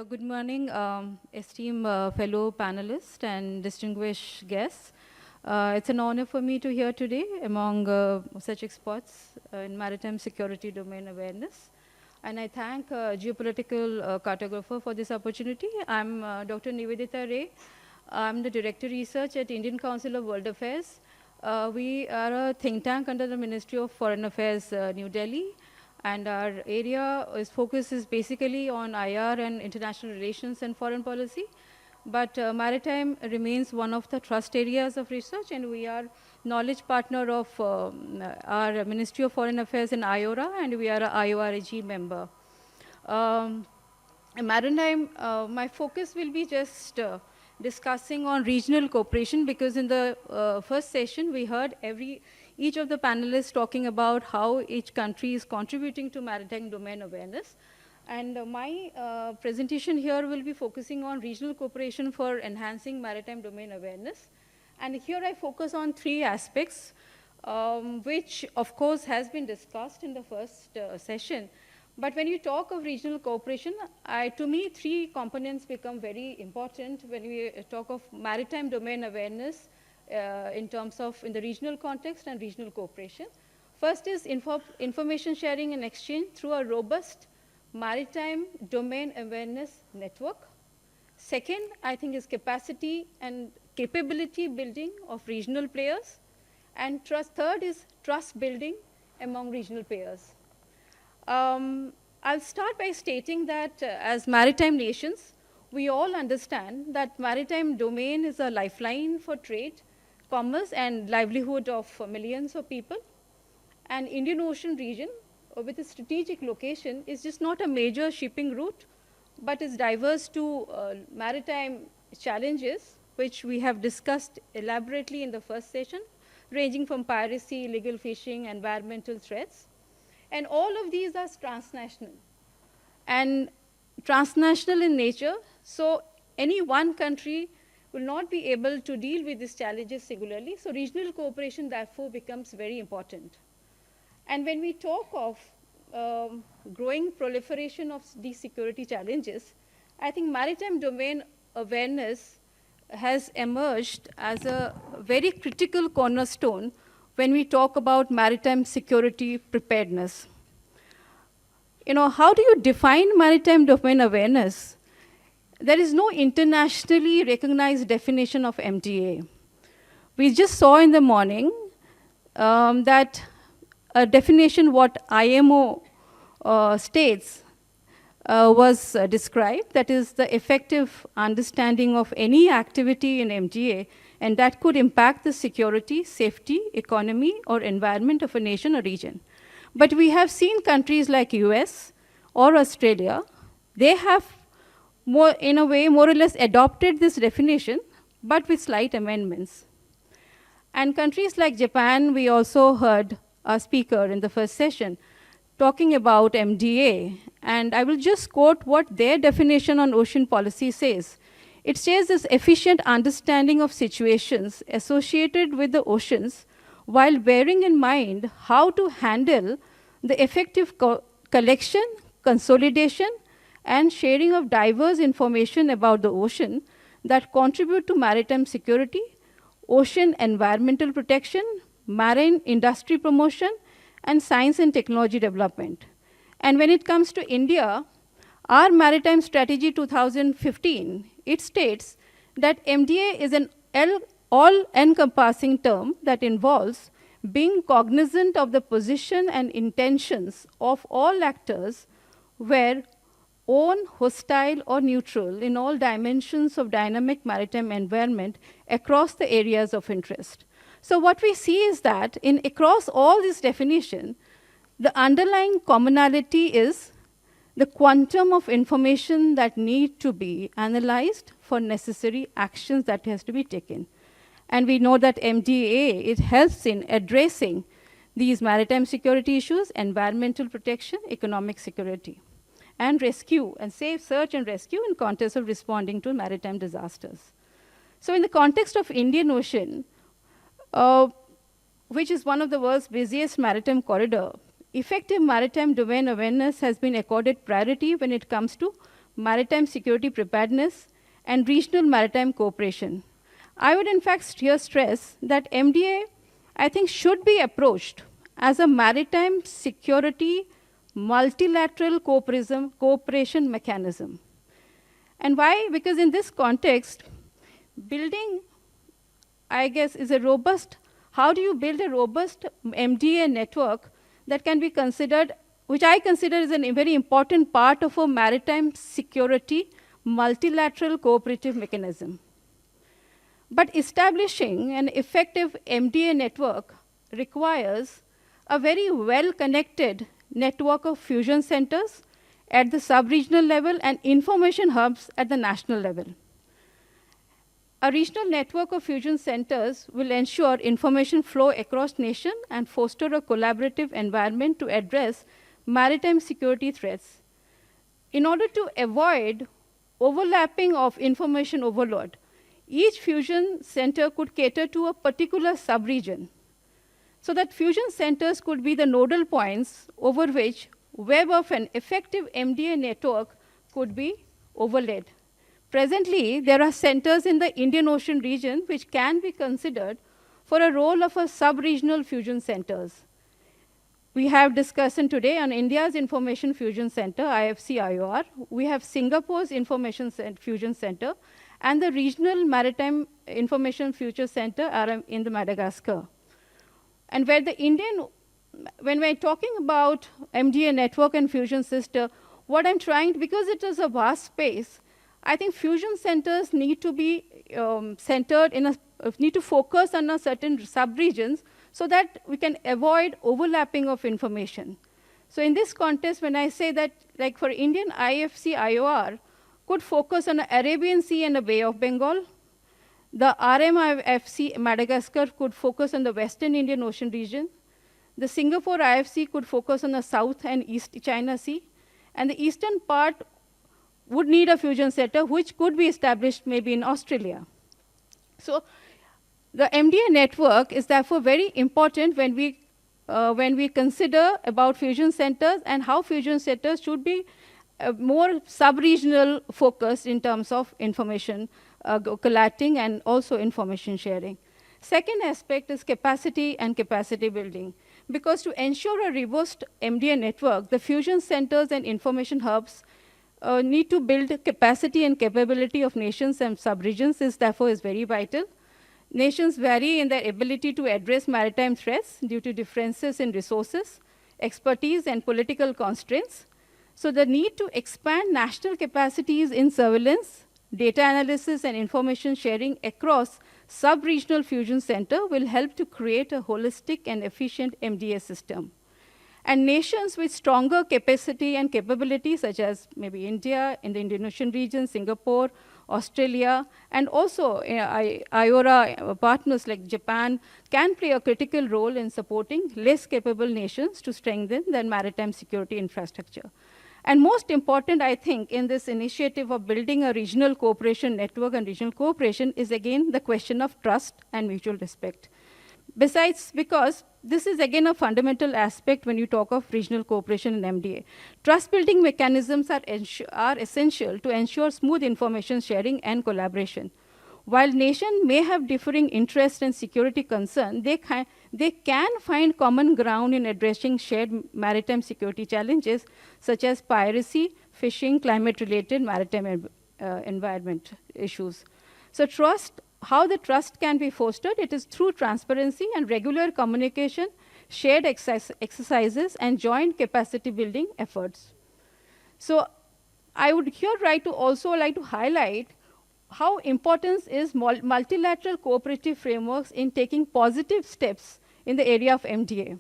So good morning, esteemed fellow panelists and distinguished guests. It's an honor for me to hear today among such experts in maritime security domain awareness. And I thank Geopolitical Cartographer for this opportunity. I'm Dr. Nivedita. I'm the Director Research at Indian Council of World Affairs. We are a think tank under the Ministry of Foreign Affairs, New Delhi. And our area focus is basically on IR and international relations and foreign policy. But maritime remains one of the trust areas of research, and we are knowledge partner of our Ministry of Foreign Affairs in IORA, and we are a IORG member. Maritime, my focus will be just discussing on regional cooperation, because in the first session we heard each of the panelists talking about how each country is contributing to maritime domain awareness. And my presentation here will be focusing on regional cooperation for enhancing maritime domain awareness. And here I focus on three aspects, which of course has been discussed in the first session. But when you talk of regional cooperation, to me, three components become very important when we talk of maritime domain awareness in terms of in the regional context and regional cooperation. First is information sharing and exchange through a robust maritime domain awareness network. Second, I think, is capacity and capability building of regional players. And third is trust building among regional players. I'll start by stating that as maritime nations, we all understand that maritime domain is a lifeline for trade, commerce, and livelihood of millions of people. And Indian Ocean region, with a strategic location, is just not a major shipping route, but is diverse to maritime challenges, which we have discussed elaborately in the first session, ranging from piracy, illegal fishing, environmental threats. And all of these are transnational. And transnational in nature, so any one country will not be able to deal with these challenges singularly. So regional cooperation, therefore, becomes very important. And when we talk of growing proliferation of these security challenges, I think maritime domain awareness has emerged as a very critical cornerstone when we talk about maritime security preparedness. You know, how do you define maritime domain awareness? There is no internationally recognized definition of MDA. We just saw in the morning that a definition what IMO states was described, that is the effective understanding of any activity in MDA, and that could impact the security, safety, economy, or environment of a nation or region. But we have seen countries like US or Australia, they have in a way, more or less adopted this definition, but with slight amendments. And countries like Japan, we also heard a speaker in the first session talking about MDA, and I will just quote what their definition on ocean policy says. It says this efficient understanding of situations associated with the oceans while bearing in mind how to handle the effective collection, consolidation, and sharing of diverse information about the ocean that contribute to maritime security, ocean environmental protection, marine industry promotion, and science and technology development. And when it comes to India, our Maritime Strategy 2015, it states that MDA is an all-encompassing term that involves being cognizant of the position and intentions of all actors, where own, hostile, or neutral in all dimensions of dynamic maritime environment across the areas of interest. So what we see is that across all this definition, the underlying commonality is the quantum of information that need to be analyzed for necessary actions that has to be taken. And we know that MDA, it helps in addressing these maritime security issues, environmental protection, economic security, and rescue, and safe search and rescue in context of responding to maritime disasters. So in the context of Indian Ocean, which is one of the world's busiest maritime corridor, effective maritime domain awareness has been accorded priority when it comes to maritime security preparedness, and regional maritime cooperation. I would in fact here stress that MDA, I think, should be approached as a maritime security multilateral cooperation mechanism. And why? Because in this context, building, I guess, is a robust, how do you build a robust MDA network that can be considered, which I consider is a very important part of a maritime security multilateral cooperative mechanism. But establishing an effective MDA network requires a very well-connected network of fusion centers at the sub-regional level and information hubs at the national level. A regional network of fusion centers will ensure information flow across nation and foster a collaborative environment to address maritime security threats. In order to avoid overlapping of information overload, each fusion center could cater to a particular sub-region, so that fusion centers could be the nodal points over which web of an effective MDA network could be overlaid. Presently, there are centers in the Indian Ocean region which can be considered for a role of a sub-regional fusion centers. We have discussion today on India's Information Fusion Center, IFC-IOR. We have Singapore's Information Fusion Center and the Regional Maritime Information Future Center in the Madagascar. And where the Indian, when we're talking about MDA network and fusion system, what I'm trying, because it is a vast space, I think fusion centers need to be centered in need to focus on a certain sub-regions so that we can avoid overlapping of information. So in this context, when I say that, like for Indian IFC-IOR could focus on the Arabian Sea and the Bay of Bengal, the RMIFC Madagascar could focus on the Western Indian Ocean region, the Singapore IFC could focus on the South and East China Sea, and the eastern part would need a fusion center which could be established maybe in Australia. So the MDA network is therefore very important when we consider about fusion centers and how fusion centers should be more sub-regional focused in terms of information collating and also information sharing. Second aspect is capacity and capacity building. Because to ensure a robust MDA network, the fusion centers and information hubs need to build capacity and capability of nations and sub-regions is therefore is very vital. Nations vary in their ability to address maritime threats due to differences in resources, expertise, and political constraints. So the need to expand national capacities in surveillance, data analysis, and information sharing across sub-regional fusion center will help to create a holistic and efficient MDA system. And nations with stronger capacity and capability, such as maybe India, in the Indian Ocean region, Singapore, Australia, and also IORA partners like Japan, can play a critical role in supporting less capable nations to strengthen their maritime security infrastructure. And most important, I think, in this initiative of building a regional cooperation network and regional cooperation is again the question of trust and mutual respect. Besides, because this is again a fundamental aspect when you talk of regional cooperation in MDA. Trust building mechanisms are essential to ensure smooth information sharing and collaboration. While nations may have differing interests and security concerns, they can find common ground in addressing shared maritime security challenges such as piracy, fishing, climate-related maritime environment issues. So how the trust can be fostered, it is through transparency and regular communication, shared exercises, and joint capacity building efforts. So I would here also like to highlight how important is multilateral cooperative frameworks in taking positive steps in the area of MDA.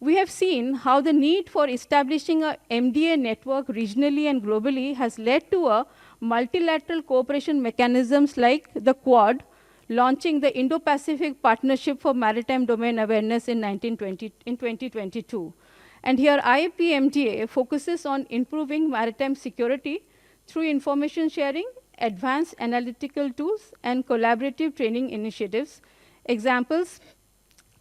We have seen how the need for establishing a MDA network regionally and globally has led to a multilateral cooperation mechanisms like the Quad, launching the Indo-Pacific Partnership for Maritime Domain Awareness in 2022. And here IPMDA focuses on improving maritime security through information sharing, advanced analytical tools, and collaborative training initiatives. Examples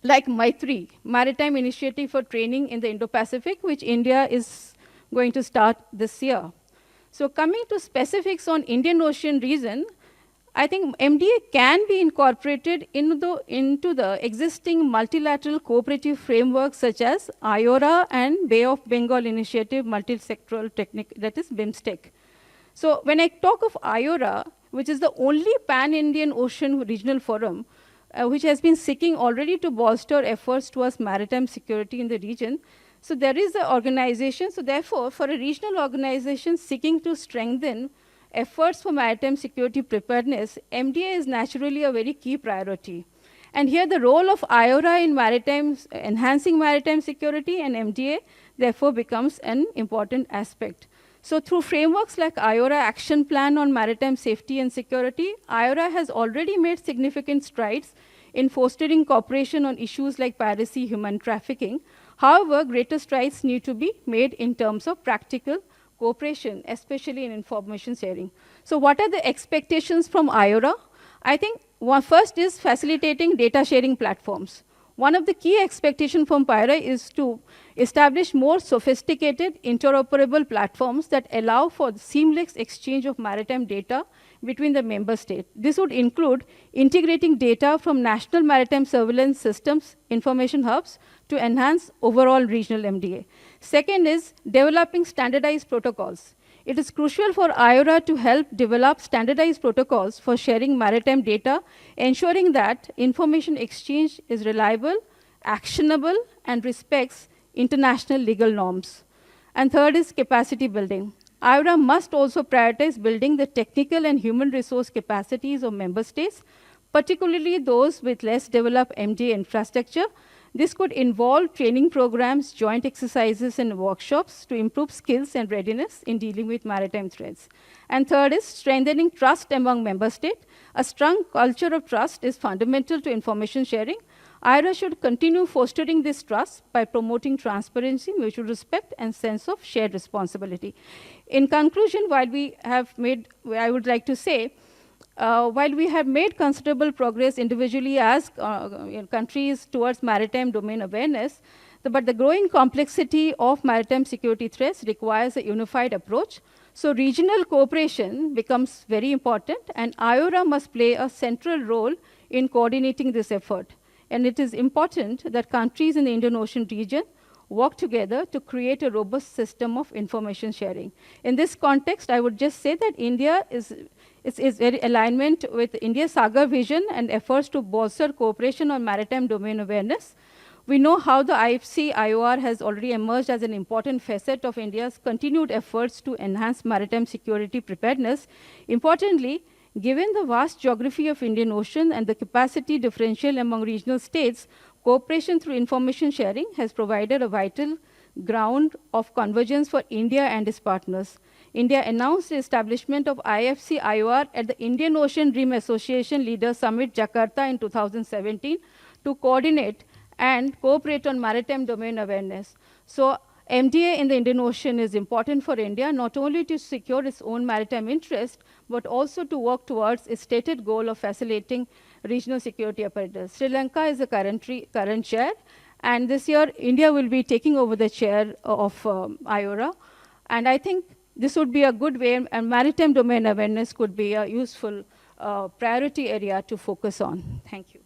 like Maitri, Maritime Initiative for Training in the Indo-Pacific, which India is going to start this year. So coming to specifics on Indian Ocean region, I think MDA can be incorporated into the existing multilateral cooperative frameworks such as IORA and Bay of Bengal Initiative Multisectoral Technique, that is BIMSTEC. So when I talk of IORA, which is the only pan-Indian ocean regional forum, which has been seeking already to bolster efforts towards maritime security in the region. So there is an organization, so therefore for a regional organization seeking to strengthen efforts for maritime security preparedness, MDA is naturally a very key priority. And here the role of IORA in enhancing maritime security and MDA therefore becomes an important aspect. So through frameworks like IORA Action Plan on Maritime Safety and Security, IORA has already made significant strides in fostering cooperation on issues like piracy, human trafficking. However, greater strides need to be made in terms of practical cooperation, especially in information sharing. So what are the expectations from IORA? I think first is facilitating data sharing platforms. One of the key expectations from IORA is to establish more sophisticated interoperable platforms that allow for the seamless exchange of maritime data between the member states. This would include integrating data from national maritime surveillance systems, information hubs, to enhance overall regional MDA. Second is developing standardized protocols. It is crucial for IORA to help develop standardized protocols for sharing maritime data, ensuring that information exchange is reliable, actionable, and respects international legal norms. And third is capacity building. IORA must also prioritize building the technical and human resource capacities of member states, particularly those with less developed MDA infrastructure. This could involve training programs, joint exercises, and workshops to improve skills and readiness in dealing with maritime threats. And third is strengthening trust among member states. A strong culture of trust is fundamental to information sharing. IORA should continue fostering this trust by promoting transparency, mutual respect, and sense of shared responsibility. In conclusion, I would like to say, while we have made considerable progress individually as countries towards maritime domain awareness, but the growing complexity of maritime security threats requires a unified approach. So regional cooperation becomes very important, and IORA must play a central role in coordinating this effort. And it is important that countries in the Indian Ocean region work together to create a robust system of information sharing. In this context, I would just say that India is very alignment with India's Sagar vision and efforts to bolster cooperation on maritime domain awareness. We know how the IFC-IOR has already emerged as an important facet of India's continued efforts to enhance maritime security preparedness. Importantly, given the vast geography of Indian Ocean and the capacity differential among regional states, cooperation through information sharing has provided a vital ground of convergence for India and its partners. India announced the establishment of IFC-IOR at the Indian Ocean Dream Association Leaders Summit, Jakarta in 2017 to coordinate and cooperate on maritime domain awareness. So MDA in the Indian Ocean is important for India, not only to secure its own maritime interest, but also to work towards its stated goal of facilitating regional security apparatus. Sri Lanka is the current chair, and this year India will be taking over the chair of IORA. And I think this would be a good way, and maritime domain awareness could be a useful priority area to focus on. Thank you.